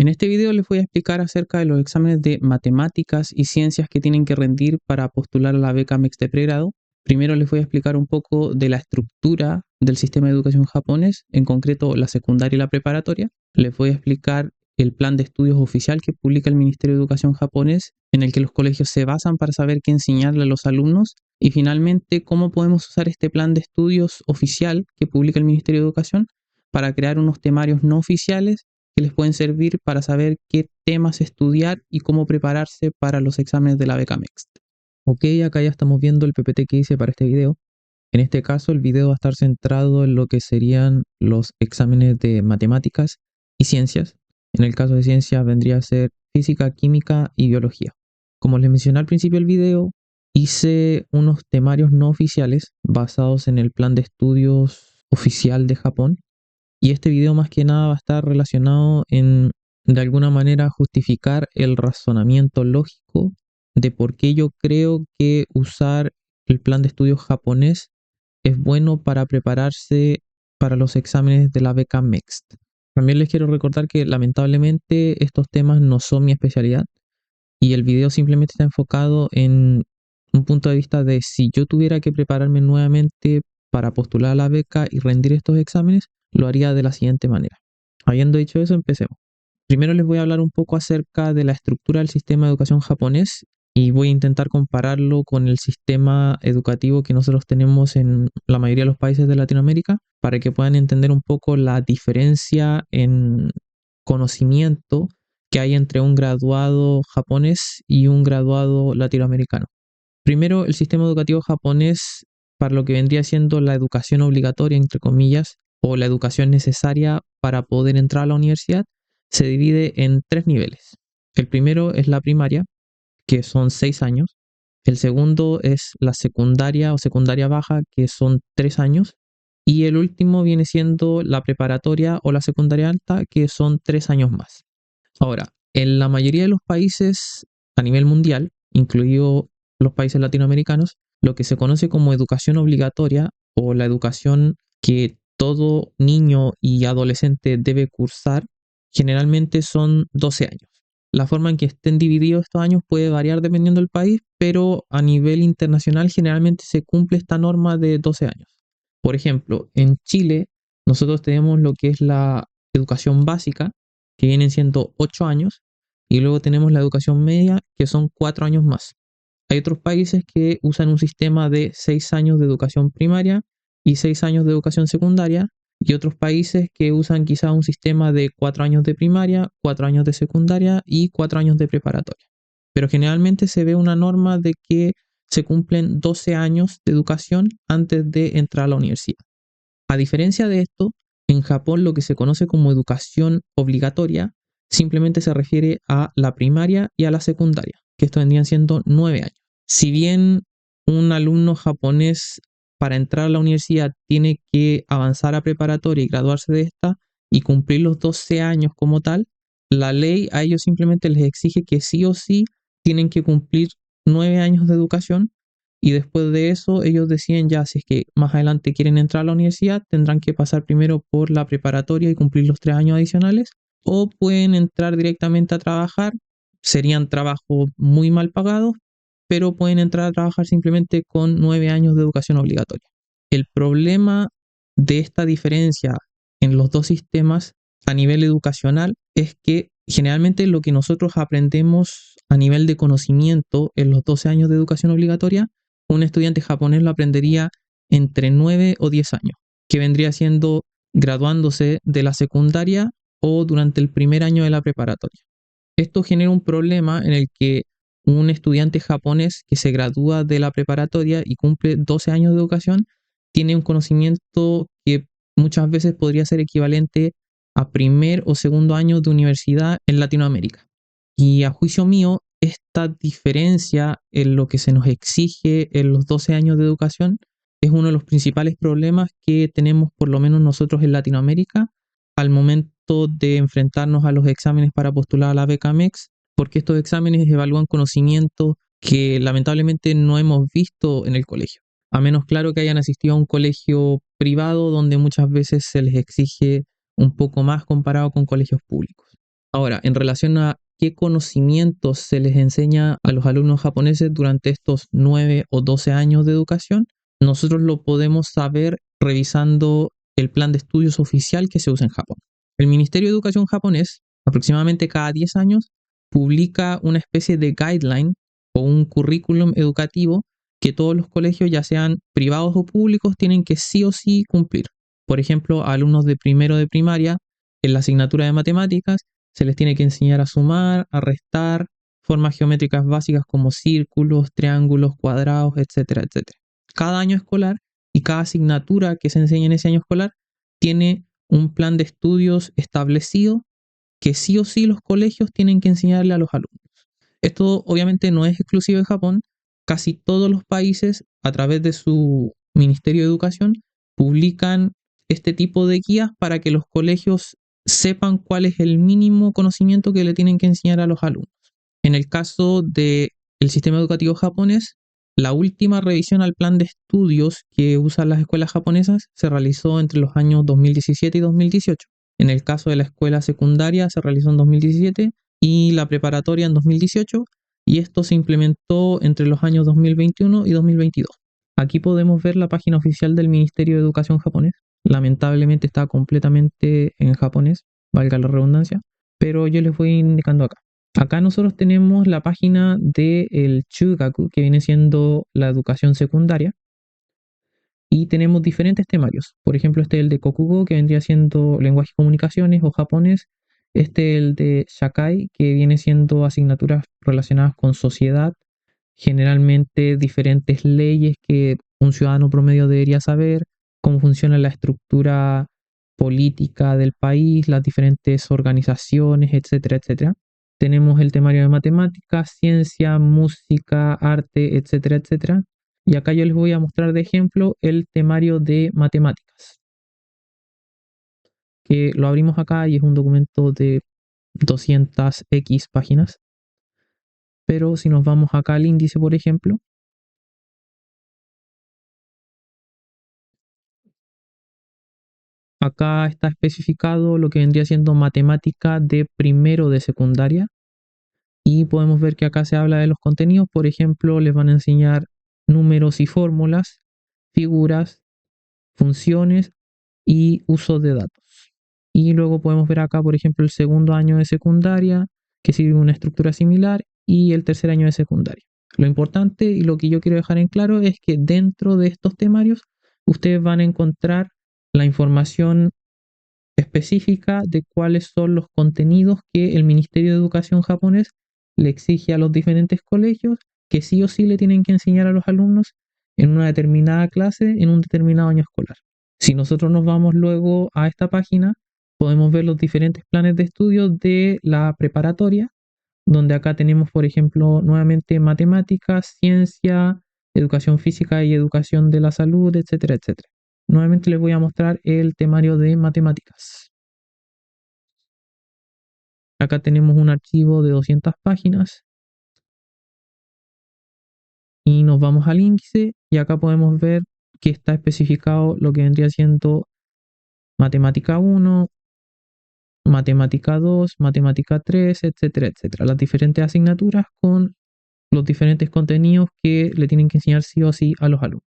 En este video les voy a explicar acerca de los exámenes de matemáticas y ciencias que tienen que rendir para postular a la beca MEX de pregrado. Primero les voy a explicar un poco de la estructura del sistema de educación japonés, en concreto la secundaria y la preparatoria. Les voy a explicar el plan de estudios oficial que publica el Ministerio de Educación japonés, en el que los colegios se basan para saber qué enseñarle a los alumnos. Y finalmente, cómo podemos usar este plan de estudios oficial que publica el Ministerio de Educación para crear unos temarios no oficiales que les pueden servir para saber qué temas estudiar y cómo prepararse para los exámenes de la beca MEX. Ok, acá ya estamos viendo el PPT que hice para este video. En este caso, el video va a estar centrado en lo que serían los exámenes de matemáticas y ciencias. En el caso de ciencias vendría a ser física, química y biología. Como les mencioné al principio del video, hice unos temarios no oficiales basados en el plan de estudios oficial de Japón. Y este video más que nada va a estar relacionado en, de alguna manera, justificar el razonamiento lógico de por qué yo creo que usar el plan de estudios japonés es bueno para prepararse para los exámenes de la beca MEX. También les quiero recordar que lamentablemente estos temas no son mi especialidad y el video simplemente está enfocado en un punto de vista de si yo tuviera que prepararme nuevamente para postular a la beca y rendir estos exámenes, lo haría de la siguiente manera. Habiendo dicho eso, empecemos. Primero les voy a hablar un poco acerca de la estructura del sistema de educación japonés y voy a intentar compararlo con el sistema educativo que nosotros tenemos en la mayoría de los países de Latinoamérica para que puedan entender un poco la diferencia en conocimiento que hay entre un graduado japonés y un graduado latinoamericano. Primero, el sistema educativo japonés, para lo que vendría siendo la educación obligatoria, entre comillas, o la educación necesaria para poder entrar a la universidad, se divide en 3 niveles. El primero es la primaria, que son 6 años. El segundo es la secundaria o secundaria baja, que son 3 años. Y el último viene siendo la preparatoria o la secundaria alta, que son 3 años más. Ahora, en la mayoría de los países a nivel mundial, incluido los países latinoamericanos, lo que se conoce como educación obligatoria o la educación que todo niño y adolescente debe cursar, generalmente son 12 años. La forma en que estén divididos estos años puede variar dependiendo del país, pero a nivel internacional generalmente se cumple esta norma de 12 años. Por ejemplo, en Chile nosotros tenemos lo que es la educación básica, que vienen siendo 8 años, y luego tenemos la educación media, que son 4 años más. Hay otros países que usan un sistema de 6 años de educación primaria y 6 años de educación secundaria, y otros países que usan quizá un sistema de 4 años de primaria, 4 años de secundaria y 4 años de preparatoria. Pero generalmente se ve una norma de que se cumplen 12 años de educación antes de entrar a la universidad. A diferencia de esto, en Japón lo que se conoce como educación obligatoria simplemente se refiere a la primaria y a la secundaria, que esto vendrían siendo 9 años. Si bien un alumno japonés para entrar a la universidad tiene que avanzar a preparatoria y graduarse de esta y cumplir los 12 años como tal, la ley a ellos simplemente les exige que sí o sí tienen que cumplir 9 años de educación. Y después de eso, ellos deciden ya si es que más adelante quieren entrar a la universidad, tendrán que pasar primero por la preparatoria y cumplir los 3 años adicionales, o pueden entrar directamente a trabajar. Serían trabajos muy mal pagados, pero pueden entrar a trabajar simplemente con 9 años de educación obligatoria. El problema de esta diferencia en los dos sistemas a nivel educacional es que generalmente lo que nosotros aprendemos a nivel de conocimiento en los 12 años de educación obligatoria, un estudiante japonés lo aprendería entre 9 o 10 años, que vendría siendo graduándose de la secundaria o durante el primer año de la preparatoria. Esto genera un problema en el que un estudiante japonés que se gradúa de la preparatoria y cumple 12 años de educación tiene un conocimiento que muchas veces podría ser equivalente a primer o segundo año de universidad en Latinoamérica. Y a juicio mío, esta diferencia en lo que se nos exige en los 12 años de educación es uno de los principales problemas que tenemos, por lo menos nosotros en Latinoamérica, al momento de enfrentarnos a los exámenes para postular a la beca MEX, porque estos exámenes evalúan conocimientos que lamentablemente no hemos visto en el colegio. A menos claro que hayan asistido a un colegio privado donde muchas veces se les exige un poco más comparado con colegios públicos. Ahora, en relación a qué conocimientos se les enseña a los alumnos japoneses durante estos 9 o 12 años de educación, nosotros lo podemos saber revisando el plan de estudios oficial que se usa en Japón. El Ministerio de Educación japonés, aproximadamente cada 10 años, publica una especie de guideline o un currículum educativo que todos los colegios, ya sean privados o públicos, tienen que sí o sí cumplir. Por ejemplo, a alumnos de primero de primaria, en la asignatura de matemáticas, se les tiene que enseñar a sumar, a restar, formas geométricas básicas como círculos, triángulos, cuadrados, etcétera, etcétera. Cada año escolar y cada asignatura que se enseña en ese año escolar tiene un plan de estudios establecido que sí o sí los colegios tienen que enseñarle a los alumnos. Esto obviamente no es exclusivo de Japón, casi todos los países a través de su Ministerio de Educación publican este tipo de guías para que los colegios sepan cuál es el mínimo conocimiento que le tienen que enseñar a los alumnos. En el caso del sistema educativo japonés, la última revisión al plan de estudios que usan las escuelas japonesas se realizó entre los años 2017 y 2018. En el caso de la escuela secundaria se realizó en 2017 y la preparatoria en 2018, y esto se implementó entre los años 2021 y 2022. Aquí podemos ver la página oficial del Ministerio de Educación japonés. Lamentablemente está completamente en japonés, valga la redundancia, pero yo les voy indicando acá. Acá nosotros tenemos la página del Chugaku, que viene siendo la educación secundaria, y tenemos diferentes temarios. Por ejemplo, este es el de Kokugo, que vendría siendo lenguaje y comunicaciones o japonés. Este es el de Shakai, que viene siendo asignaturas relacionadas con sociedad, generalmente diferentes leyes que un ciudadano promedio debería saber, cómo funciona la estructura política del país, las diferentes organizaciones, etcétera, etcétera. Tenemos el temario de matemáticas, ciencia, música, arte, etcétera, etcétera. Y acá yo les voy a mostrar de ejemplo el temario de matemáticas, que lo abrimos acá y es un documento de 200x páginas. Pero si nos vamos acá al índice, por ejemplo, acá está especificado lo que vendría siendo matemática de primero de secundaria. Y podemos ver que acá se habla de los contenidos. Por ejemplo, les van a enseñar números y fórmulas, figuras, funciones y uso de datos. Y luego podemos ver acá, por ejemplo, el segundo año de secundaria, que sigue una estructura similar, y el tercer año de secundaria. Lo importante y lo que yo quiero dejar en claro es que dentro de estos temarios ustedes van a encontrar la información específica de cuáles son los contenidos que el Ministerio de Educación japonés le exige a los diferentes colegios que sí o sí le tienen que enseñar a los alumnos en una determinada clase en un determinado año escolar. Si nosotros nos vamos luego a esta página, podemos ver los diferentes planes de estudio de la preparatoria, donde acá tenemos, por ejemplo, nuevamente matemáticas, ciencia, educación física y educación de la salud, etcétera, etcétera. Nuevamente les voy a mostrar el temario de matemáticas. Acá tenemos un archivo de 200 páginas y nos vamos al índice y acá podemos ver que está especificado lo que vendría siendo matemática 1, matemática 2, matemática 3, etcétera, etcétera. Las diferentes asignaturas con los diferentes contenidos que le tienen que enseñar sí o sí a los alumnos.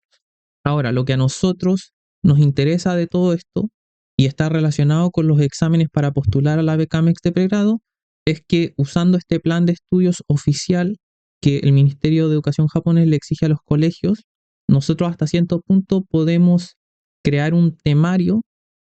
Ahora, lo que a nosotros nos interesa de todo esto y está relacionado con los exámenes para postular a la beca MEX de pregrado es que usando este plan de estudios oficial que el Ministerio de Educación japonés le exige a los colegios, nosotros hasta cierto punto podemos crear un temario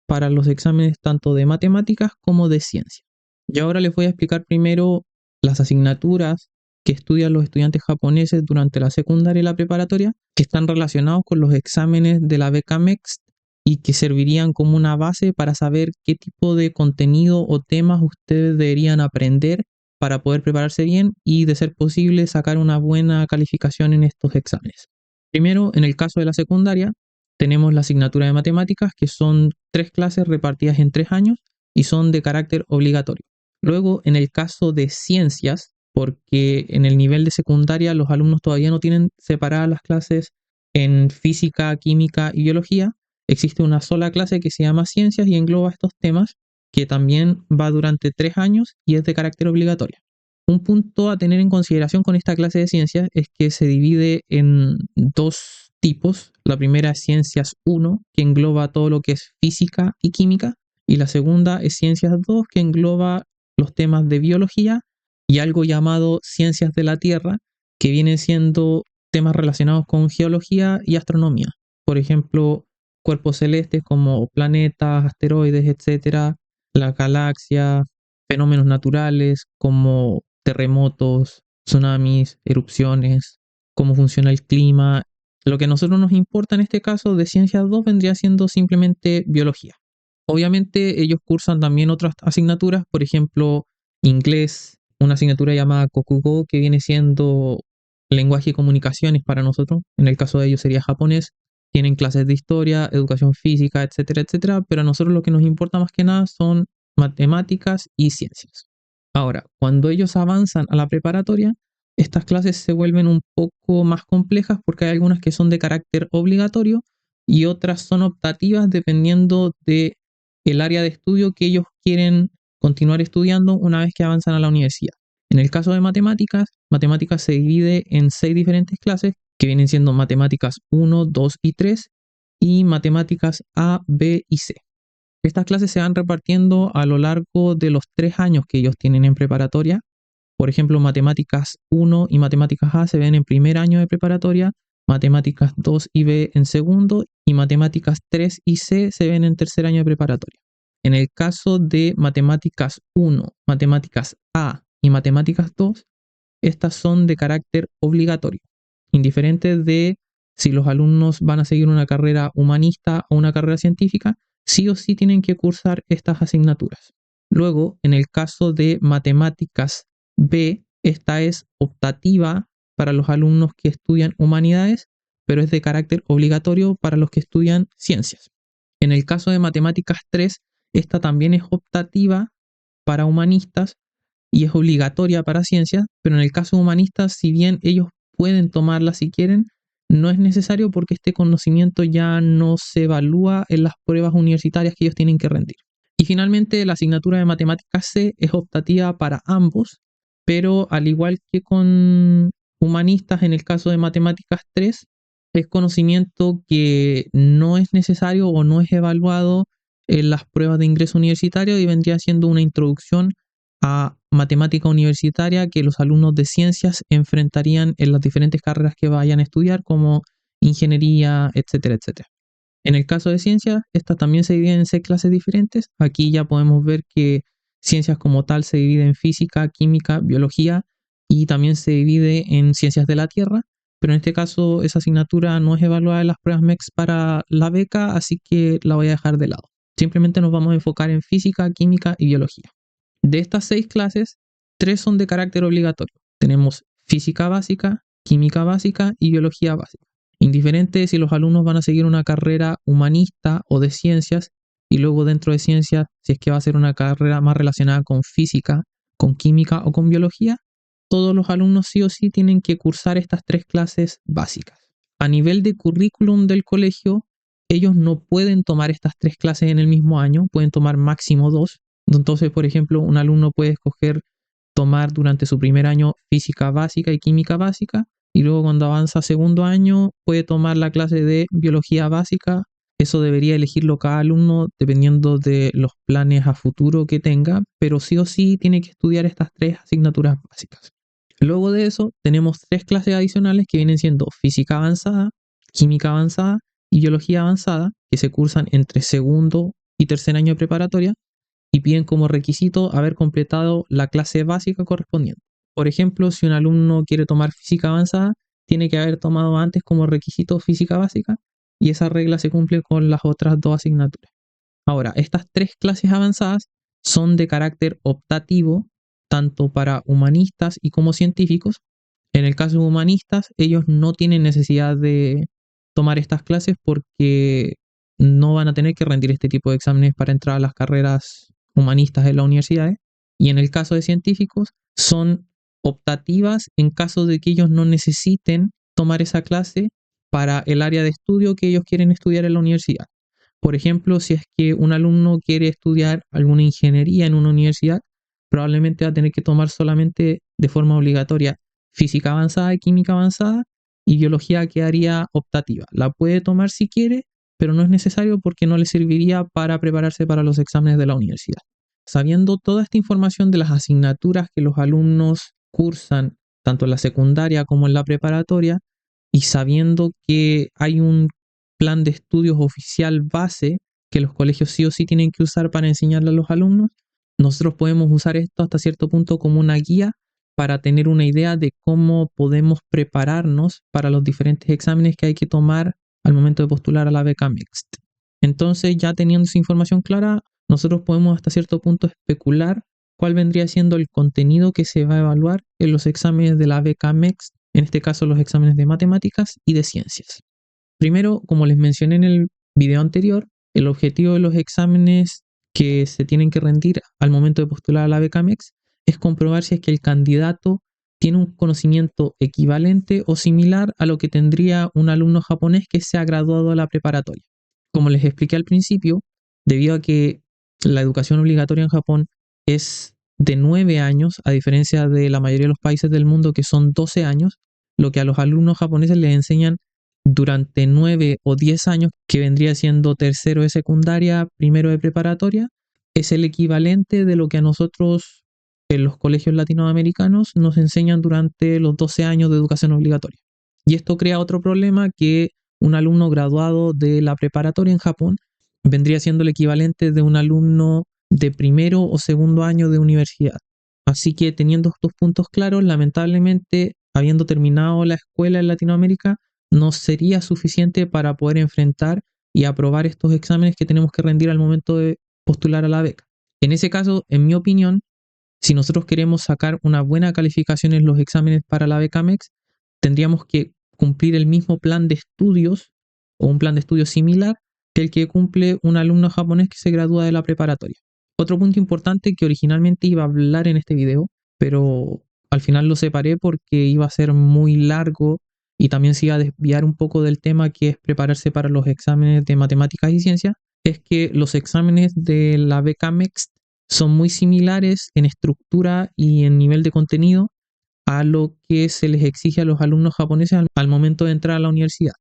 para los exámenes tanto de matemáticas como de ciencia. Y ahora les voy a explicar primero las asignaturas que estudian los estudiantes japoneses durante la secundaria y la preparatoria, que están relacionados con los exámenes de la beca MEX y que servirían como una base para saber qué tipo de contenido o temas ustedes deberían aprender para poder prepararse bien y, de ser posible, sacar una buena calificación en estos exámenes. Primero, en el caso de la secundaria, tenemos la asignatura de matemáticas, que son 3 clases repartidas en 3 años y son de carácter obligatorio. Luego, en el caso de ciencias, porque en el nivel de secundaria los alumnos todavía no tienen separadas las clases en física, química y biología, existe una sola clase que se llama ciencias y engloba estos temas, que también va durante 3 años y es de carácter obligatorio. Un punto a tener en consideración con esta clase de ciencias es que se divide en 2 tipos. La primera es Ciencias 1, que engloba todo lo que es física y química, y la segunda es Ciencias 2, que engloba los temas de biología y algo llamado Ciencias de la Tierra, que vienen siendo temas relacionados con geología y astronomía. Por ejemplo, cuerpos celestes como planetas, asteroides, etcétera, la galaxia, fenómenos naturales como terremotos, tsunamis, erupciones, cómo funciona el clima. Lo que a nosotros nos importa en este caso de Ciencias 2 vendría siendo simplemente biología. Obviamente ellos cursan también otras asignaturas, por ejemplo, inglés, una asignatura llamada Kokugo, que viene siendo lenguaje y comunicaciones para nosotros. En el caso de ellos sería japonés. Tienen clases de historia, educación física, etcétera, etcétera, pero a nosotros lo que nos importa más que nada son matemáticas y ciencias. Ahora, cuando ellos avanzan a la preparatoria, estas clases se vuelven un poco más complejas porque hay algunas que son de carácter obligatorio y otras son optativas dependiendo de el área de estudio que ellos quieren continuar estudiando una vez que avanzan a la universidad. En el caso de matemáticas, matemáticas se divide en 6 diferentes clases que vienen siendo matemáticas 1, 2 y 3 y matemáticas A, B y C. Estas clases se van repartiendo a lo largo de los 3 años que ellos tienen en preparatoria. Por ejemplo, matemáticas 1 y matemáticas A se ven en primer año de preparatoria, matemáticas 2 y B en segundo y matemáticas 3 y C se ven en tercer año de preparatoria. En el caso de matemáticas 1, matemáticas A y matemáticas 2, estas son de carácter obligatorio, indiferente de si los alumnos van a seguir una carrera humanista o una carrera científica, sí o sí tienen que cursar estas asignaturas. Luego, en el caso de matemáticas B, esta es optativa para los alumnos que estudian humanidades, pero es de carácter obligatorio para los que estudian ciencias. En el caso de matemáticas 3, esta también es optativa para humanistas y es obligatoria para ciencias, pero en el caso de humanistas, si bien ellos pueden tomarla si quieren, no es necesario porque este conocimiento ya no se evalúa en las pruebas universitarias que ellos tienen que rendir. Y finalmente, la asignatura de matemáticas C es optativa para ambos, pero al igual que con humanistas en el caso de matemáticas 3, es conocimiento que no es necesario o no es evaluado en las pruebas de ingreso universitario y vendría siendo una introducción a matemática universitaria que los alumnos de ciencias enfrentarían en las diferentes carreras que vayan a estudiar, como ingeniería, etcétera, etcétera. En el caso de ciencias, estas también se dividen en 6 clases diferentes. Aquí ya podemos ver que ciencias como tal se divide en física, química, biología y también se divide en ciencias de la Tierra, pero en este caso esa asignatura no es evaluada en las pruebas MEX para la beca, así que la voy a dejar de lado. Simplemente nos vamos a enfocar en física, química y biología. De estas 6 clases, 3 son de carácter obligatorio. Tenemos física básica, química básica y biología básica. Indiferente si los alumnos van a seguir una carrera humanista o de ciencias y luego dentro de ciencias, si es que va a ser una carrera más relacionada con física, con química o con biología, todos los alumnos sí o sí tienen que cursar estas 3 clases básicas. A nivel de currículum del colegio, ellos no pueden tomar estas 3 clases en el mismo año, pueden tomar máximo 2. Entonces, por ejemplo, un alumno puede escoger tomar durante su primer año física básica y química básica, y luego cuando avanza a segundo año puede tomar la clase de biología básica. Eso debería elegirlo cada alumno dependiendo de los planes a futuro que tenga, pero sí o sí tiene que estudiar estas 3 asignaturas básicas. Luego de eso tenemos 3 clases adicionales que vienen siendo física avanzada, química avanzada y biología avanzada, que se cursan entre segundo y tercer año de preparatoria y piden como requisito haber completado la clase básica correspondiente. Por ejemplo, si un alumno quiere tomar física avanzada, tiene que haber tomado antes como requisito física básica y esa regla se cumple con las otras 2 asignaturas. Ahora, estas 3 clases avanzadas son de carácter optativo, tanto para humanistas y como científicos. En el caso de humanistas, ellos no tienen necesidad de tomar estas clases porque no van a tener que rendir este tipo de exámenes para entrar a las carreras humanistas en las universidades. Y en el caso de científicos, son optativas en caso de que ellos no necesiten tomar esa clase para el área de estudio que ellos quieren estudiar en la universidad. Por ejemplo, si es que un alumno quiere estudiar alguna ingeniería en una universidad, probablemente va a tener que tomar solamente de forma obligatoria física avanzada y química avanzada, y biología quedaría optativa. La puede tomar si quiere, pero no es necesario porque no le serviría para prepararse para los exámenes de la universidad. Sabiendo toda esta información de las asignaturas que los alumnos cursan, tanto en la secundaria como en la preparatoria, y sabiendo que hay un plan de estudios oficial base que los colegios sí o sí tienen que usar para enseñarle a los alumnos, nosotros podemos usar esto hasta cierto punto como una guía para tener una idea de cómo podemos prepararnos para los diferentes exámenes que hay que tomar al momento de postular a la beca Mixed. Entonces, ya teniendo esa información clara, nosotros podemos hasta cierto punto especular cuál vendría siendo el contenido que se va a evaluar en los exámenes de la beca Mixed, en este caso los exámenes de matemáticas y de ciencias. Primero, como les mencioné en el video anterior, el objetivo de los exámenes que se tienen que rendir al momento de postular a la beca MEX es comprobar si es que el candidato tiene un conocimiento equivalente o similar a lo que tendría un alumno japonés que se ha graduado de la preparatoria. Como les expliqué al principio, debido a que la educación obligatoria en Japón es de 9 años, a diferencia de la mayoría de los países del mundo que son 12 años, lo que a los alumnos japoneses les enseñan durante 9 o 10 años, que vendría siendo tercero de secundaria, primero de preparatoria, es el equivalente de lo que a nosotros en los colegios latinoamericanos nos enseñan durante los 12 años de educación obligatoria. Y esto crea otro problema, que un alumno graduado de la preparatoria en Japón vendría siendo el equivalente de un alumno de primero o segundo año de universidad. Así que teniendo estos puntos claros, lamentablemente, habiendo terminado la escuela en Latinoamérica, no sería suficiente para poder enfrentar y aprobar estos exámenes que tenemos que rendir al momento de postular a la beca. En ese caso, en mi opinión, si nosotros queremos sacar una buena calificación en los exámenes para la beca MEX, tendríamos que cumplir el mismo plan de estudios o un plan de estudios similar que el que cumple un alumno japonés que se gradúa de la preparatoria. Otro punto importante que originalmente iba a hablar en este video, pero al final lo separé porque iba a ser muy largo y también se iba a desviar un poco del tema, que es prepararse para los exámenes de matemáticas y ciencias, es que los exámenes de la beca MEX son muy similares en estructura y en nivel de contenido a lo que se les exige a los alumnos japoneses al momento de entrar a la universidad.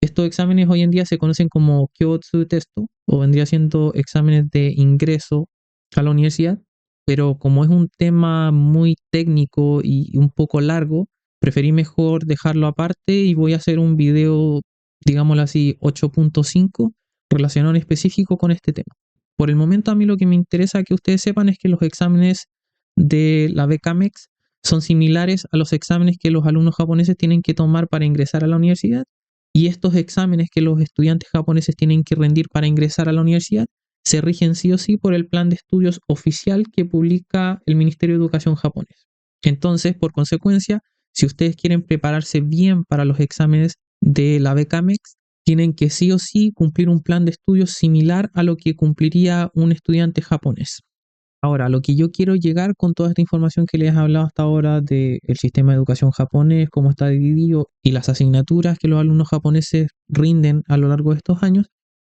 Estos exámenes hoy en día se conocen como Kyotsu Testo, o vendría siendo exámenes de ingreso a la universidad, pero como es un tema muy técnico y un poco largo, preferí mejor dejarlo aparte y voy a hacer un video, digámoslo así, 8.5 relacionado en específico con este tema. Por el momento, a mí lo que me interesa que ustedes sepan es que los exámenes de la beca MEX son similares a los exámenes que los alumnos japoneses tienen que tomar para ingresar a la universidad, y estos exámenes que los estudiantes japoneses tienen que rendir para ingresar a la universidad se rigen sí o sí por el plan de estudios oficial que publica el Ministerio de Educación japonés. Entonces, por consecuencia, si ustedes quieren prepararse bien para los exámenes de la beca MEX, tienen que sí o sí cumplir un plan de estudios similar a lo que cumpliría un estudiante japonés. Ahora, lo que yo quiero llegar con toda esta información que les he hablado hasta ahora del sistema de educación japonés, cómo está dividido y las asignaturas que los alumnos japoneses rinden a lo largo de estos años,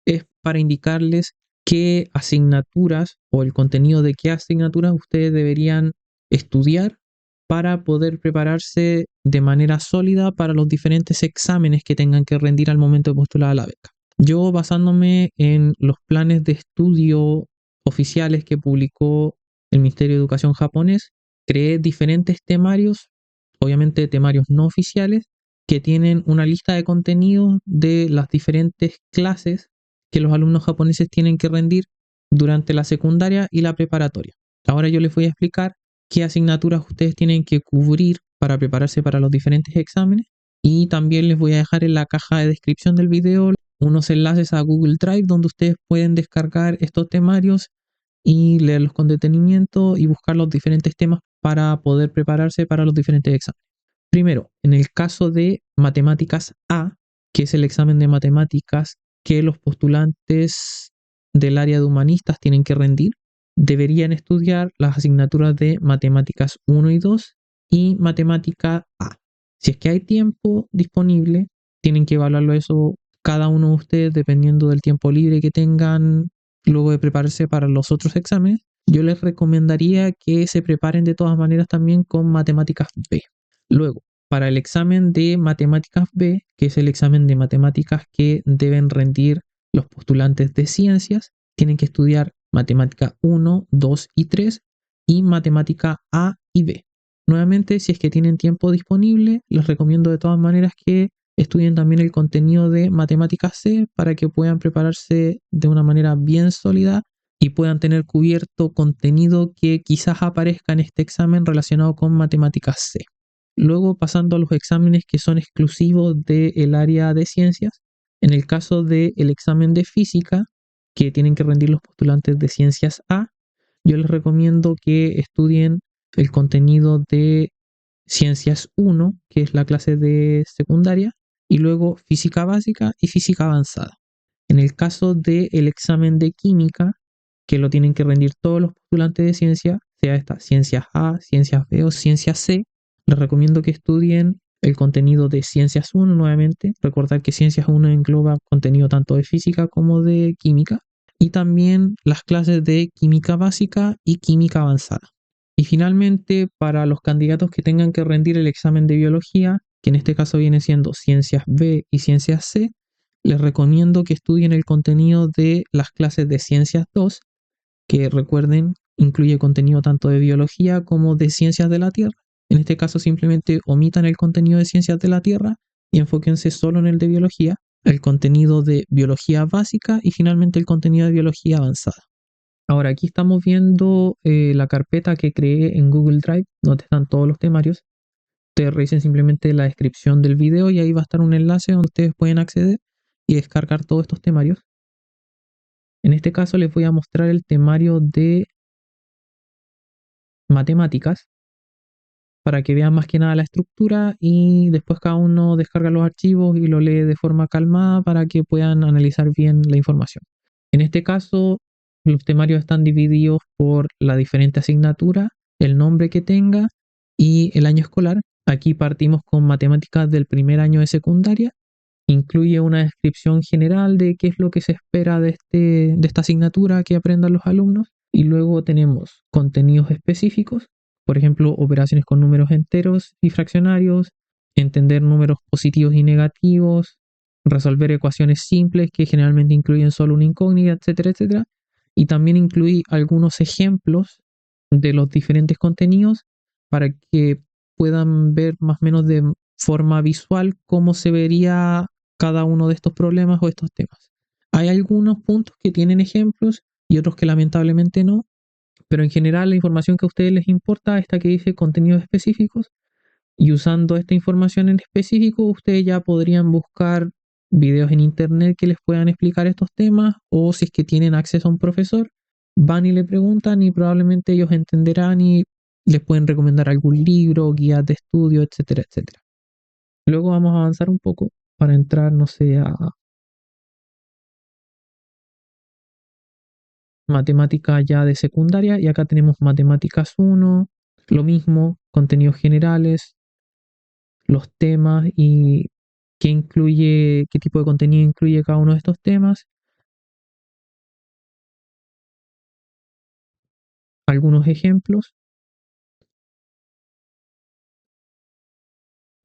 es para indicarles qué asignaturas o el contenido de qué asignaturas ustedes deberían estudiar para poder prepararse de manera sólida para los diferentes exámenes que tengan que rendir al momento de postular a la beca. Yo, basándome en los planes de estudio oficiales que publicó el Ministerio de Educación japonés, creé diferentes temarios, obviamente temarios no oficiales, que tienen una lista de contenidos de las diferentes clases que los alumnos japoneses tienen que rendir durante la secundaria y la preparatoria. Ahora yo les voy a explicar qué asignaturas ustedes tienen que cubrir para prepararse para los diferentes exámenes, y también les voy a dejar en la caja de descripción del video unos enlaces a Google Drive donde ustedes pueden descargar estos temarios y leerlos con detenimiento y buscar los diferentes temas para poder prepararse para los diferentes exámenes. Primero, en el caso de matemáticas A, que es el examen de matemáticas que los postulantes del área de humanistas tienen que rendir, deberían estudiar las asignaturas de matemáticas 1 y 2 y matemática A. Si es que hay tiempo disponible, tienen que evaluarlo eso cada uno de ustedes, dependiendo del tiempo libre que tengan luego de prepararse para los otros exámenes, yo les recomendaría que se preparen de todas maneras también con matemáticas B. Luego, para el examen de matemáticas B, que es el examen de matemáticas que deben rendir los postulantes de ciencias, tienen que estudiar matemática 1, 2 y 3 y matemática A y B. Nuevamente, si es que tienen tiempo disponible, les recomiendo de todas maneras que estudien también el contenido de matemáticas C para que puedan prepararse de una manera bien sólida y puedan tener cubierto contenido que quizás aparezca en este examen relacionado con matemáticas C. Luego, pasando a los exámenes que son exclusivos del área de ciencias, en el caso del examen de física, que tienen que rendir los postulantes de ciencias A, yo les recomiendo que estudien el contenido de ciencias 1, que es la clase de secundaria, y luego física básica y física avanzada. En el caso del examen de química, que lo tienen que rendir todos los postulantes de ciencia, sea esta ciencias A, ciencias B o ciencias C, les recomiendo que estudien el contenido de ciencias 1 nuevamente. Recordar que ciencias 1 engloba contenido tanto de física como de química, y también las clases de química básica y química avanzada. Y finalmente, para los candidatos que tengan que rendir el examen de biología, que en este caso viene siendo ciencias B y ciencias C, les recomiendo que estudien el contenido de las clases de ciencias 2, que recuerden, incluye contenido tanto de biología como de ciencias de la Tierra. En este caso simplemente omitan el contenido de ciencias de la Tierra y enfóquense solo en el de biología, el contenido de biología básica y finalmente el contenido de biología avanzada. Ahora aquí estamos viendo la carpeta que creé en Google Drive, donde están todos los temarios. Ustedes revisen simplemente la descripción del video y ahí va a estar un enlace donde ustedes pueden acceder y descargar todos estos temarios. En este caso les voy a mostrar el temario de matemáticas para que vean más que nada la estructura y después cada uno descarga los archivos y lo lee de forma calmada para que puedan analizar bien la información. En este caso, los temarios están divididos por la diferente asignatura, el nombre que tenga y el año escolar. Aquí partimos con matemáticas del primer año de secundaria. Incluye una descripción general de qué es lo que se espera de esta asignatura que aprendan los alumnos. Y luego tenemos contenidos específicos, por ejemplo, operaciones con números enteros y fraccionarios, entender números positivos y negativos, resolver ecuaciones simples que generalmente incluyen solo una incógnita, etcétera, etcétera. Y también incluí algunos ejemplos de los diferentes contenidos para que puedan ver más o menos de forma visual cómo se vería cada uno de estos problemas o estos temas. Hay algunos puntos que tienen ejemplos y otros que lamentablemente no, pero en general la información que a ustedes les importa, esta que dice contenidos específicos, y usando esta información en específico, ustedes ya podrían buscar videos en internet que les puedan explicar estos temas, o si es que tienen acceso a un profesor, van y le preguntan y probablemente ellos entenderán y les pueden recomendar algún libro, guías de estudio, etcétera, etcétera. Luego vamos a avanzar un poco para entrar, no sé, a matemática ya de secundaria, y acá tenemos matemáticas 1, lo mismo, contenidos generales, los temas y qué incluye, qué tipo de contenido incluye cada uno de estos temas, algunos ejemplos.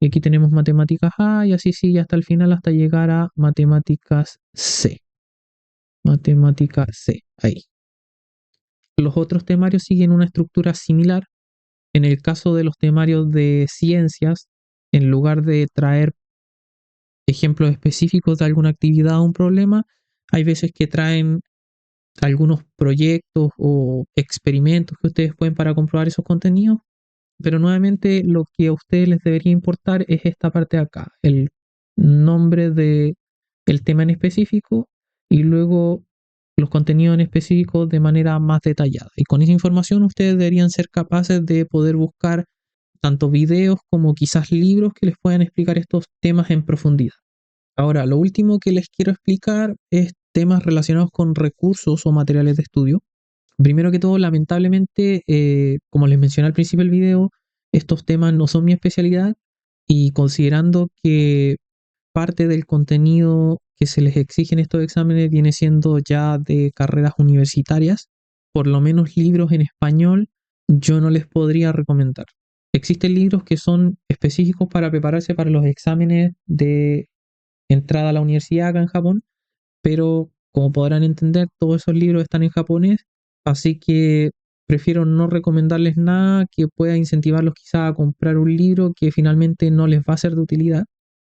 Y aquí tenemos matemáticas A y así sigue hasta el final hasta llegar a matemáticas C. Matemática C, ahí. Los otros temarios siguen una estructura similar. En el caso de los temarios de ciencias, en lugar de traer ejemplos específicos de alguna actividad o un problema, hay veces que traen algunos proyectos o experimentos que ustedes pueden para comprobar esos contenidos, pero nuevamente lo que a ustedes les debería importar es esta parte de acá, el nombre de el tema en específico y luego los contenidos en específico de manera más detallada. Y con esa información ustedes deberían ser capaces de poder buscar tanto videos como quizás libros que les puedan explicar estos temas en profundidad. Ahora, lo último que les quiero explicar es temas relacionados con recursos o materiales de estudio. Primero que todo, lamentablemente, como les mencioné al principio del video, estos temas no son mi especialidad y considerando que parte del contenido que se les exigen estos exámenes viene siendo ya de carreras universitarias. Por lo menos libros en español yo no les podría recomendar. Existen libros que son específicos para prepararse para los exámenes de entrada a la universidad acá en Japón, pero como podrán entender, todos esos libros están en japonés, así que prefiero no recomendarles nada que pueda incentivarlos quizá a comprar un libro que finalmente no les va a ser de utilidad,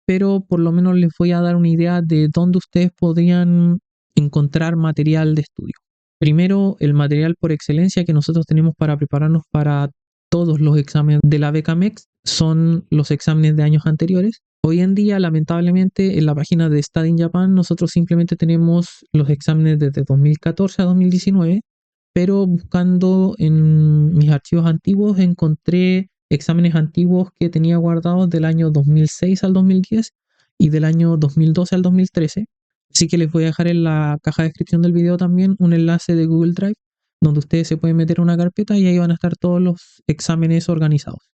pero por lo menos les voy a dar una idea de dónde ustedes podrían encontrar material de estudio. Primero, el material por excelencia que nosotros tenemos para prepararnos para todos los exámenes de la beca MEX son los exámenes de años anteriores. Hoy en día, lamentablemente, en la página de Study in Japan nosotros simplemente tenemos los exámenes desde 2014 a 2019, pero buscando en mis archivos antiguos encontré exámenes antiguos que tenía guardados del año 2006 al 2010 y del año 2012 al 2013. Así que les voy a dejar en la caja de descripción del video también un enlace de Google Drive donde ustedes se pueden meter una carpeta y ahí van a estar todos los exámenes organizados.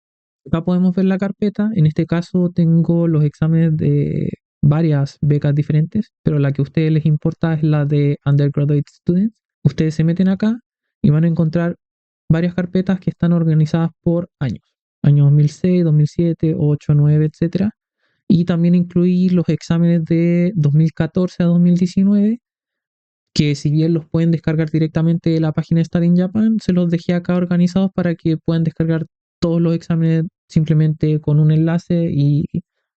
Acá podemos ver la carpeta. En este caso tengo los exámenes de varias becas diferentes, pero la que a ustedes les importa es la de Undergraduate Students. Ustedes se meten acá y van a encontrar varias carpetas que están organizadas por años. Año 2006, 2007, 8, 9, etc. Y también incluí los exámenes de 2014 a 2019, que si bien los pueden descargar directamente de la página de Study in Japan, se los dejé acá organizados para que puedan descargar todos los exámenes simplemente con un enlace y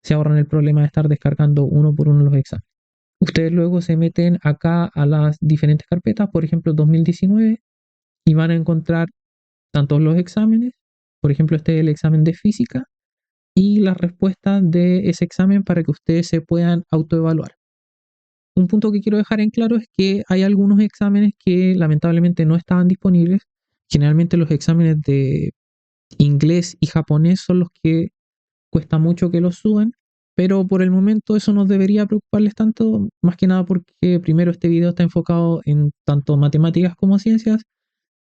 se ahorran el problema de estar descargando uno por uno los exámenes. Ustedes luego se meten acá a las diferentes carpetas, por ejemplo 2019, y van a encontrar tanto los exámenes, por ejemplo este es el examen de física, y las respuestas de ese examen para que ustedes se puedan autoevaluar. Un punto que quiero dejar en claro es que hay algunos exámenes que lamentablemente no estaban disponibles. Generalmente los exámenes de inglés y japonés son los que cuesta mucho que los suban, pero por el momento eso no debería preocuparles tanto, más que nada porque primero este video está enfocado en tanto matemáticas como ciencias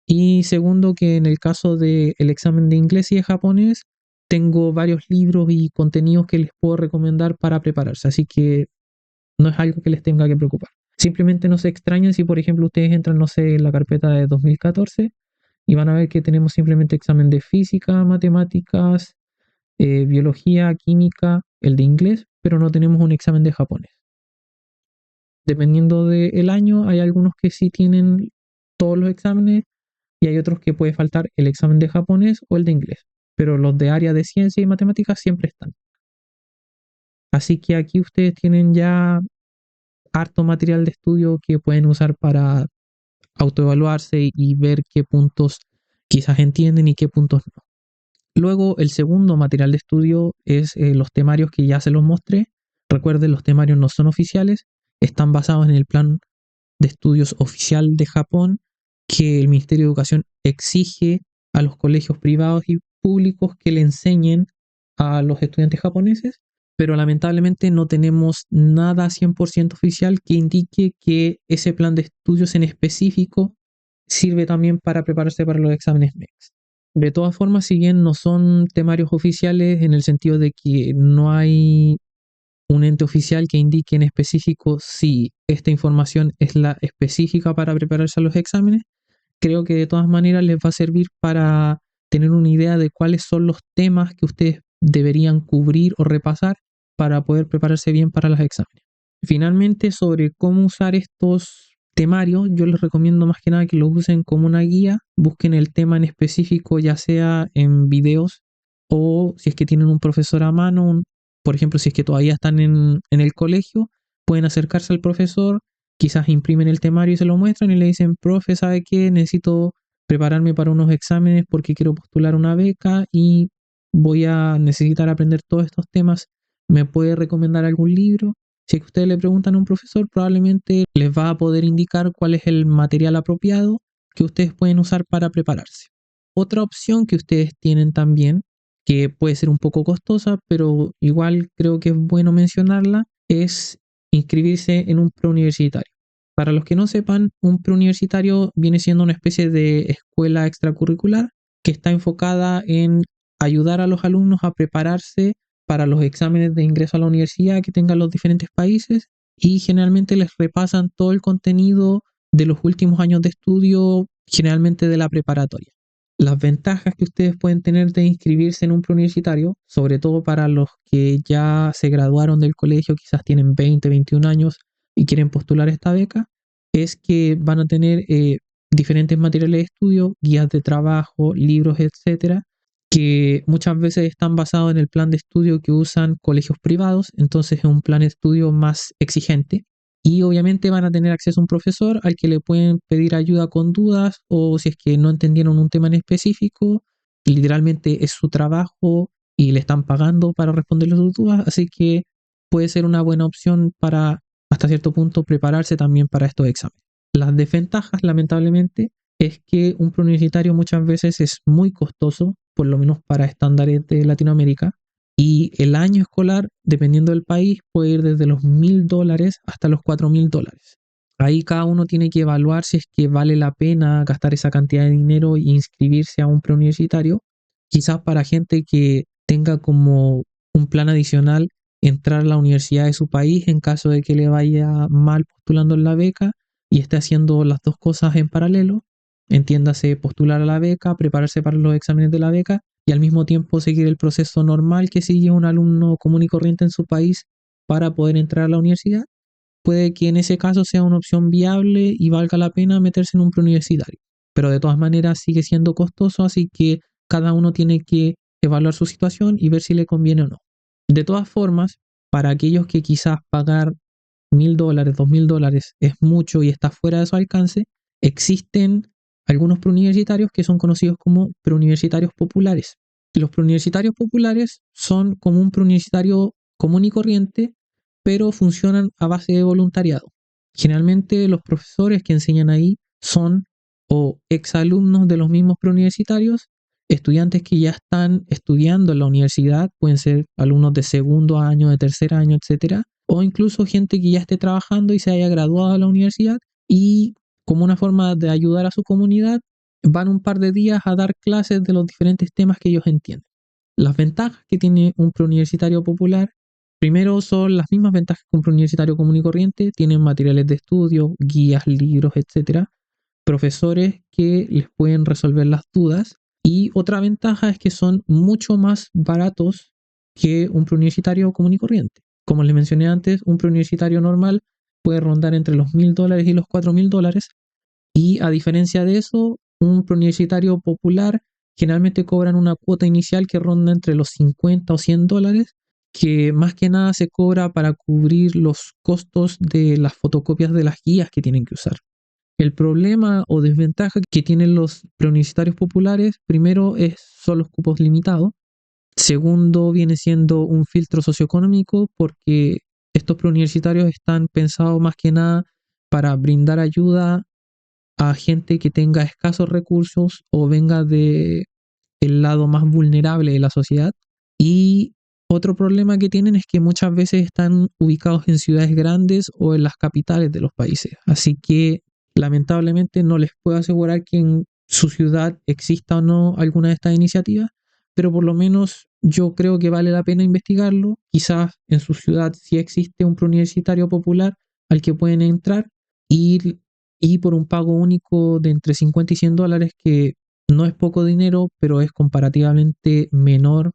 y segundo que en el caso del examen de inglés y de japonés tengo varios libros y contenidos que les puedo recomendar para prepararse, así que no es algo que les tenga que preocupar. Simplemente no se extrañen si, por ejemplo, ustedes entran, no sé, en la carpeta de 2014 y van a ver que tenemos simplemente examen de física, matemáticas, biología, química, el de inglés, pero no tenemos un examen de japonés. Dependiendo del año, hay algunos que sí tienen todos los exámenes y hay otros que puede faltar el examen de japonés o el de inglés, pero los de área de ciencia y matemáticas siempre están. Así que aquí ustedes tienen ya harto material de estudio que pueden usar para autoevaluarse y ver qué puntos quizás entienden y qué puntos no. Luego, el segundo material de estudio es los temarios que ya se los mostré. Recuerden, los temarios no son oficiales, están basados en el plan de estudios oficial de Japón que el Ministerio de Educación exige a los colegios privados y públicos que le enseñen a los estudiantes japoneses, pero lamentablemente no tenemos nada 100% oficial que indique que ese plan de estudios en específico sirve también para prepararse para los exámenes MEX. De todas formas, si bien no son temarios oficiales en el sentido de que no hay un ente oficial que indique en específico si esta información es la específica para prepararse a los exámenes, creo que de todas maneras les va a servir para tener una idea de cuáles son los temas que ustedes deberían cubrir o repasar para poder prepararse bien para los exámenes. Finalmente, sobre cómo usar estos temarios, yo les recomiendo más que nada que los usen como una guía, busquen el tema en específico, ya sea en videos o si es que tienen un profesor a mano, por ejemplo, si es que todavía están en el colegio, pueden acercarse al profesor, quizás imprimen el temario y se lo muestran y le dicen, profe, ¿sabe qué? Necesito prepararme para unos exámenes porque quiero postular una beca y voy a necesitar aprender todos estos temas. ¿Me puede recomendar algún libro? Si es que ustedes le preguntan a un profesor, probablemente les va a poder indicar cuál es el material apropiado que ustedes pueden usar para prepararse. Otra opción que ustedes tienen también, que puede ser un poco costosa, pero igual creo que es bueno mencionarla, es inscribirse en un preuniversitario. Para los que no sepan, un preuniversitario viene siendo una especie de escuela extracurricular que está enfocada en ayudar a los alumnos a prepararse para los exámenes de ingreso a la universidad que tengan los diferentes países y generalmente les repasan todo el contenido de los últimos años de estudio, generalmente de la preparatoria. Las ventajas que ustedes pueden tener de inscribirse en un preuniversitario, sobre todo para los que ya se graduaron del colegio, quizás tienen 20, 21 años y quieren postular esta beca, es que van a tener diferentes materiales de estudio, guías de trabajo, libros, etcétera, que muchas veces están basados en el plan de estudio que usan colegios privados, entonces es un plan de estudio más exigente. Y obviamente van a tener acceso a un profesor al que le pueden pedir ayuda con dudas o si es que no entendieron un tema en específico, literalmente es su trabajo y le están pagando para responderle sus dudas, así que puede ser una buena opción para hasta cierto punto prepararse también para estos exámenes. Las desventajas, lamentablemente, es que un preuniversitario muchas veces es muy costoso, por lo menos para estándares de Latinoamérica, y el año escolar, dependiendo del país, puede ir desde los $1.000 hasta los $4.000. Ahí cada uno tiene que evaluar si es que vale la pena gastar esa cantidad de dinero e inscribirse a un preuniversitario. Quizás para gente que tenga como un plan adicional entrar a la universidad de su país en caso de que le vaya mal postulando en la beca y esté haciendo las dos cosas en paralelo. Entiéndase, postular a la beca, prepararse para los exámenes de la beca y al mismo tiempo seguir el proceso normal que sigue un alumno común y corriente en su país para poder entrar a la universidad. Puede que en ese caso sea una opción viable y valga la pena meterse en un preuniversitario. Pero de todas maneras sigue siendo costoso, así que cada uno tiene que evaluar su situación y ver si le conviene o no. De todas formas, para aquellos que quizás pagar $1.000, $2.000 es mucho y está fuera de su alcance, existen algunos preuniversitarios que son conocidos como preuniversitarios populares. Los preuniversitarios populares son como un preuniversitario común y corriente, pero funcionan a base de voluntariado. Generalmente los profesores que enseñan ahí son o exalumnos de los mismos preuniversitarios, estudiantes que ya están estudiando en la universidad, pueden ser alumnos de segundo año, de tercer año, etcétera, o incluso gente que ya esté trabajando y se haya graduado de la universidad y como una forma de ayudar a su comunidad, van un par de días a dar clases de los diferentes temas que ellos entienden. Las ventajas que tiene un preuniversitario popular, primero son las mismas ventajas que un preuniversitario común y corriente, tienen materiales de estudio, guías, libros, etcétera, profesores que les pueden resolver las dudas y otra ventaja es que son mucho más baratos que un preuniversitario común y corriente. Como les mencioné antes, un preuniversitario normal puede rondar entre los $1.000 y los $4.000 y a diferencia de eso, un preuniversitario popular generalmente cobran una cuota inicial que ronda entre los 50 o $100, que más que nada se cobra para cubrir los costos de las fotocopias de las guías que tienen que usar. El problema o desventaja que tienen los preuniversitarios populares, primero son los cupos limitados. Segundo, viene siendo un filtro socioeconómico porque estos preuniversitarios están pensados más que nada para brindar ayuda a gente que tenga escasos recursos o venga de el lado más vulnerable de la sociedad. Y otro problema que tienen es que muchas veces están ubicados en ciudades grandes o en las capitales de los países. Así que lamentablemente no les puedo asegurar que en su ciudad exista o no alguna de estas iniciativas, pero por lo menos yo creo que vale la pena investigarlo. Quizás en su ciudad sí existe un preuniversitario popular al que pueden entrar y, y por un pago único de entre 50 y $100, que no es poco dinero, pero es comparativamente menor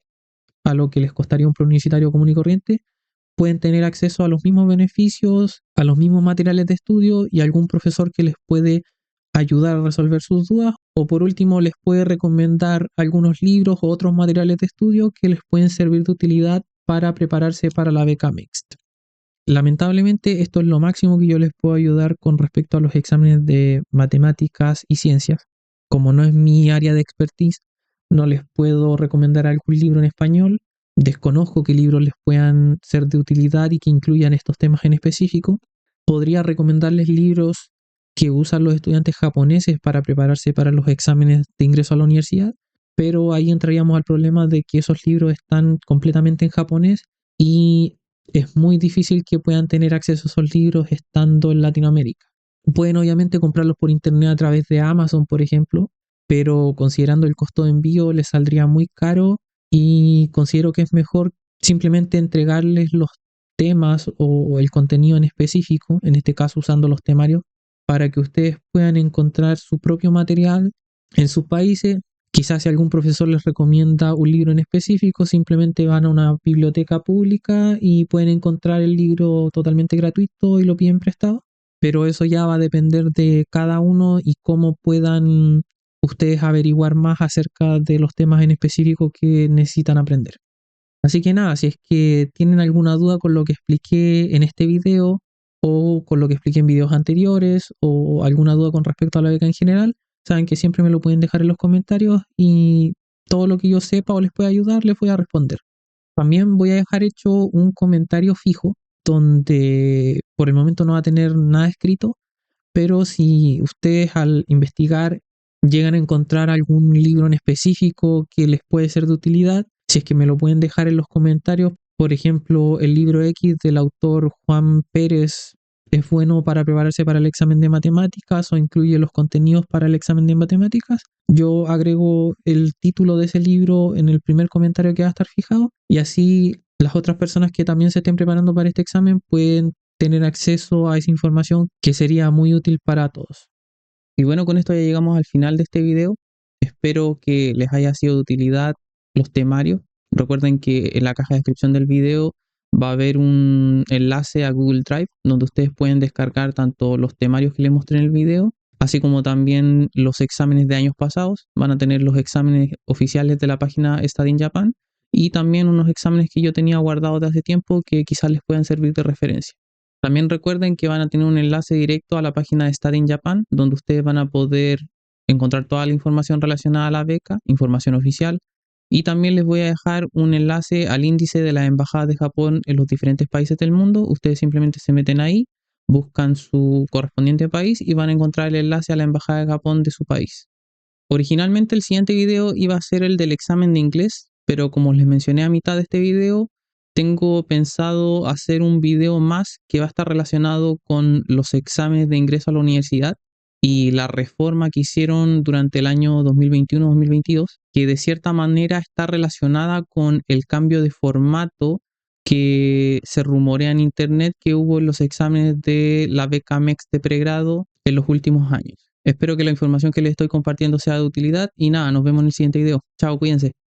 a lo que les costaría un preuniversitario común y corriente, pueden tener acceso a los mismos beneficios, a los mismos materiales de estudio y algún profesor que les puede ayudar a resolver sus dudas o por último les puede recomendar algunos libros o otros materiales de estudio que les pueden servir de utilidad para prepararse para la beca Mixed. Lamentablemente esto es lo máximo que yo les puedo ayudar con respecto a los exámenes de matemáticas y ciencias. Como no es mi área de expertise, no les puedo recomendar algún libro en español. Desconozco qué libros les puedan ser de utilidad y que incluyan estos temas en específico. Podría recomendarles libros que usan los estudiantes japoneses para prepararse para los exámenes de ingreso a la universidad, pero ahí entraríamos al problema de que esos libros están completamente en japonés y es muy difícil que puedan tener acceso a esos libros estando en Latinoamérica. Pueden obviamente comprarlos por internet a través de Amazon, por ejemplo, pero considerando el costo de envío les saldría muy caro y considero que es mejor simplemente entregarles los temas o el contenido en específico, en este caso usando los temarios, para que ustedes puedan encontrar su propio material en sus países. Quizás si algún profesor les recomienda un libro en específico, simplemente van a una biblioteca pública y pueden encontrar el libro totalmente gratuito y lo piden prestado. Pero eso ya va a depender de cada uno y cómo puedan ustedes averiguar más acerca de los temas en específico que necesitan aprender. Así que nada, si es que tienen alguna duda con lo que expliqué en este video o con lo que expliqué en videos anteriores o alguna duda con respecto a la beca en general, saben que siempre me lo pueden dejar en los comentarios y todo lo que yo sepa o les pueda ayudar, les voy a responder. También voy a dejar hecho un comentario fijo donde por el momento no va a tener nada escrito, pero si ustedes al investigar llegan a encontrar algún libro en específico que les puede ser de utilidad, si es que me lo pueden dejar en los comentarios, por ejemplo, el libro X del autor Juan Pérez es bueno para prepararse para el examen de matemáticas o incluye los contenidos para el examen de matemáticas, yo agrego el título de ese libro en el primer comentario que va a estar fijado y así las otras personas que también se estén preparando para este examen pueden tener acceso a esa información que sería muy útil para todos. Y bueno, con esto ya llegamos al final de este video. Espero que les haya sido de utilidad los temarios. Recuerden que en la caja de descripción del video va a haber un enlace a Google Drive donde ustedes pueden descargar tanto los temarios que les mostré en el video, así como también los exámenes de años pasados. Van a tener los exámenes oficiales de la página Study in Japan y también unos exámenes que yo tenía guardados de hace tiempo que quizás les puedan servir de referencia. También recuerden que van a tener un enlace directo a la página de Study in Japan, donde ustedes van a poder encontrar toda la información relacionada a la beca, información oficial. Y también les voy a dejar un enlace al índice de las embajadas de Japón en los diferentes países del mundo. Ustedes simplemente se meten ahí, buscan su correspondiente país y van a encontrar el enlace a la embajada de Japón de su país. Originalmente el siguiente video iba a ser el del examen de inglés, pero como les mencioné a mitad de este video, tengo pensado hacer un video más que va a estar relacionado con los exámenes de ingreso a la universidad y la reforma que hicieron durante el año 2021-2022, que de cierta manera está relacionada con el cambio de formato que se rumorea en internet que hubo en los exámenes de la beca MEX de pregrado en los últimos años. Espero que la información que les estoy compartiendo sea de utilidad y nada, nos vemos en el siguiente video. Chao, cuídense.